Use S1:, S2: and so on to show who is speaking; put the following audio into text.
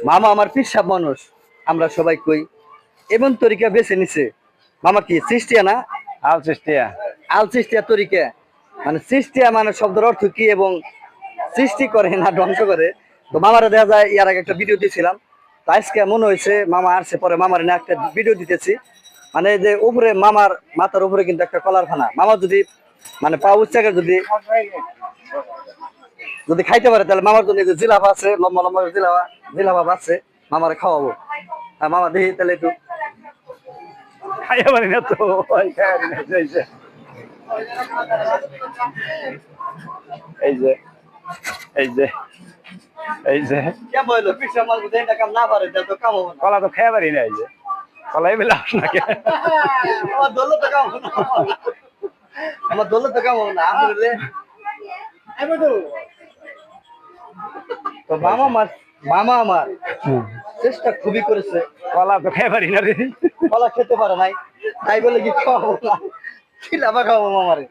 S1: মামা আমার পিসাব মানুষ, আমরা সবাই কই এমন তরিকা বেছে নিছে। মামা কি সৃষ্টিয়া না?
S2: আল চেষ্টিয়া।
S1: আল সৃষ্টিয়া তরিকা, মানে সৃষ্টিয়া মানে শব্দের অর্থ কি এবং সৃষ্টি করে না ধ্বংস করে। তো মামারা দেওয়া যায়, ইয়ার আগে একটা ভিডিও দিয়েছিলাম। তো আজকে মনে হয়েছে মামা আসছে, পরে মামার না একটা ভিডিও দিতেছি। মানে যে উপরে মামার মাথার উপরে কিন্তু একটা কলার খানা, মামা যদি মানে পা উচ্চাকে যদি যদি খাইতে পারে, তাহলে মামার জন্য যে জিলাফা আছে, লম্বা লম্বা জিলাফা জিলাফা আছে, মামারে খাওয়াবো। আর মামা দেখি তাহলে একটু
S2: খাইয়া পারি না তো, ওই খাইয়া পারি না। এই যে এই যে এই যে
S1: কেমন হইলো পিসা মাল যদি এটা কাম না পারে তাহলে তো কাম হবে না।
S2: কলা তো খাইয়া পারি না। এই যে কলাই বেলা আপনাকে
S1: আমার দৌলত তো কাম হবে না, আমার দৌলত তো কাম হবে না আসলে। তো মামা আমার চেষ্টা খুবই করেছে,
S2: কলা তো খাইয়া পারি না রে।
S1: কলা খেতে পারে নাই, তাই বলে কি খাওয়াবো না, কি লাভা খাওয়াবো মামারে।